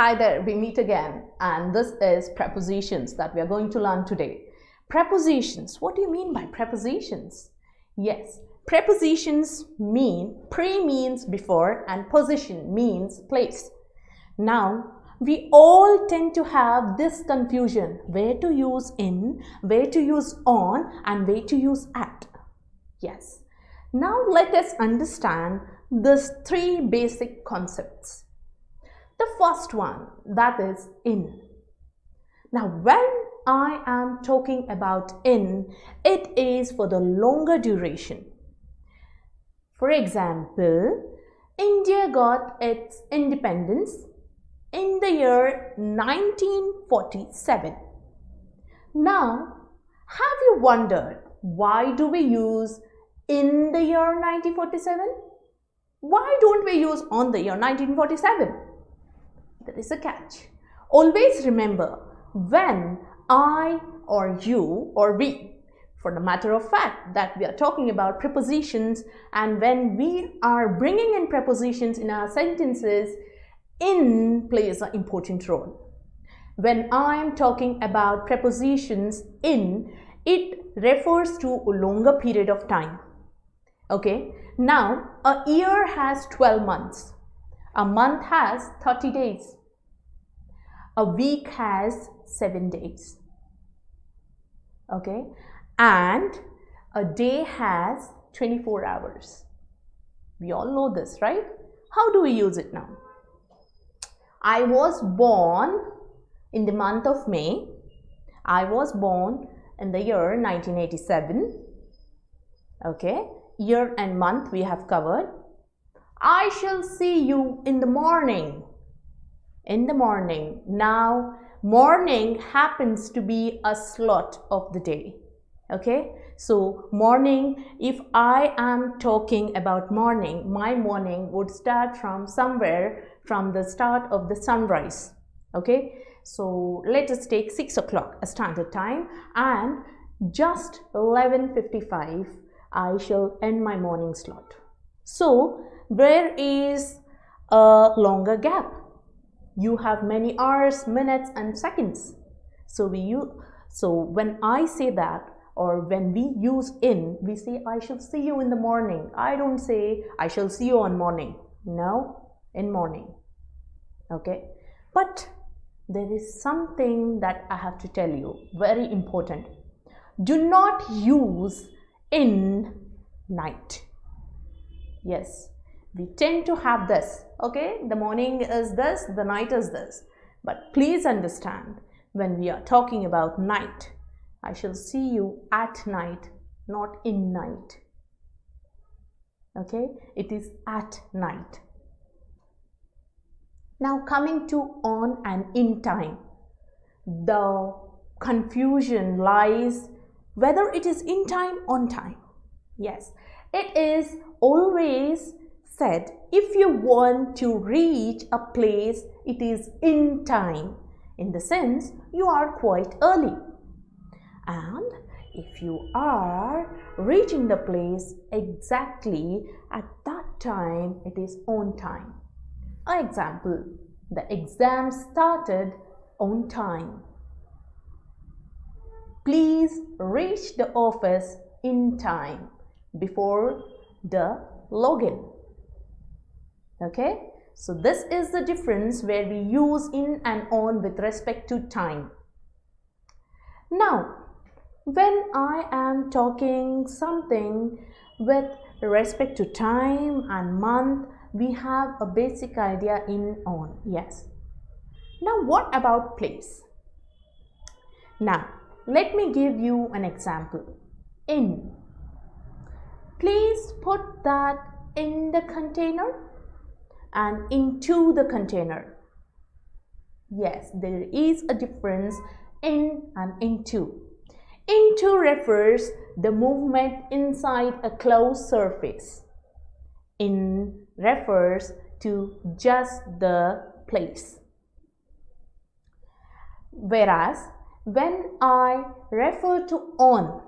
Hi there, we meet again, and this is prepositions that we are going to learn today. Prepositions, what do you mean by prepositions? Yes, prepositions mean pre means before and position means place. Now, we all tend to have this confusion, where to use in, where to use on, and where to use at. Yes. Now let us understand these three basic concepts. The first one, that is in. Now when I am talking about in, it is for the longer duration. For example, India got its independence in the year 1947. Now, have you wondered why do we use in the year 1947? Why don't we use on the year 1947? There is a catch. Always remember, when I or you or we, for the matter of fact that we are talking about prepositions, and when we are bringing in prepositions in our sentences, in plays an important role. When I am talking about prepositions in, it refers to a longer period of time. Okay, now a year has 12 months, a month has 30 days, a week has 7 days, okay, and a day has 24 hours. We all know this, right? How do we use it now? I was born in the month of May. I was born in the year 1987. Okay, year and month we have covered. I shall see you in the morning. In the morning. Now, morning happens to be a slot of the day. Okay, so morning, if I am talking about morning, my morning would start from somewhere from the start of the sunrise. Okay, so let us take 6 o'clock a standard time, and just 11:55 I shall end my morning slot. So there is a longer gap. You have many hours, minutes and seconds. So when I say that, or when we use in, we say I shall see you in the morning. I don't say I shall see you on morning. No, in morning. Okay, but there is something that I have to tell you, very important. Do not use in night. Yes, we tend to have this. Okay, the morning is this, the night is this. But please understand, when we are talking about night, I shall see you at night, not in night. Okay, it is at night. Now coming to on and in time, the confusion lies whether it is in time, on time. Yes, it is always said if you want to reach a place, it is in time, in the sense you are quite early. And if you are reaching the place exactly at that time, it is on time. An example, the exam started on time. Please reach the office in time before the login. Okay, so this is the difference where we use in and on with respect to time. Now, when I am talking something with respect to time and month, we have a basic idea in, on. Yes. Now, what about place? Now, let me give you an example. In. Please put that in the container and into the container. Yes, there is a difference in and into. Into refers the movement inside a closed surface. In refers to just the place. Whereas when I refer to on,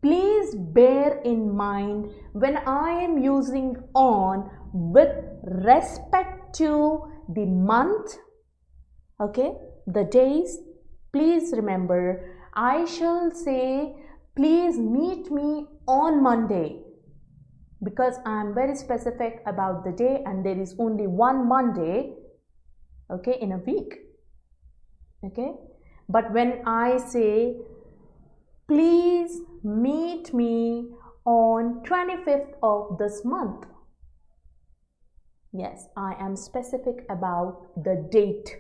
please bear in mind, when I am using on, with respect to the month, okay, the days. Please remember, I shall say, please meet me on Monday, because I am very specific about the day and there is only one Monday, okay, in a week, okay. But when I say, please meet me on 25th of this month, yes, I am specific about the date.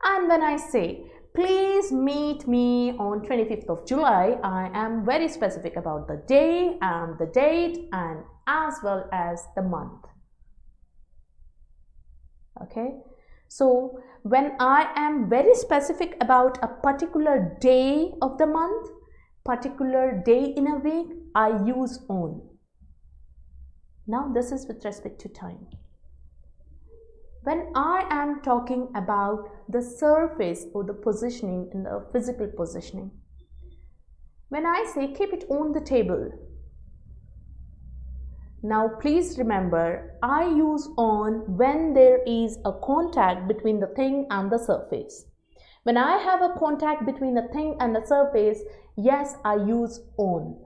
And when I say, please meet me on 25th of July, I am very specific about the day and the date and as well as the month. Okay, so when I am very specific about a particular day of the month, particular day in a week, I use on. Now this is with respect to time. When I am talking about the surface or the positioning in the physical positioning, when I say keep it on the table, now please remember, I use on when there is a contact between the thing and the surface. When I have a contact between the thing and the surface, yes, I use on.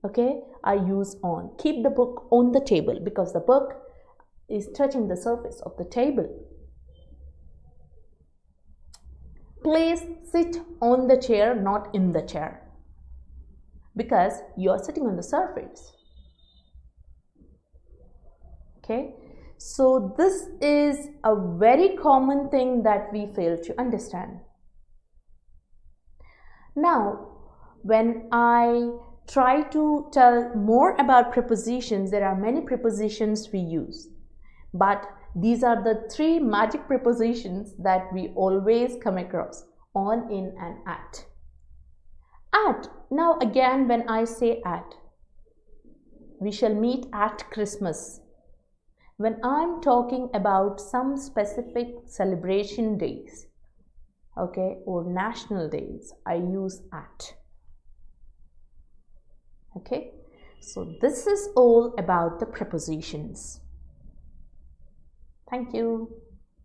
Okay, I use on. Keep the book on the table because the book is touching the surface of the table. Please sit on the chair, not in the chair, because you are sitting on the surface. Okay, so this is a very common thing that we fail to understand. Now, when I try to tell more about prepositions, there are many prepositions we use. But these are the three magic prepositions that we always come across: on, in, and at. At. Now again, when I say at, we shall meet at Christmas. When I'm talking about some specific celebration days, okay, or national days, I use at. Okay, so this is all about the prepositions. Thank you.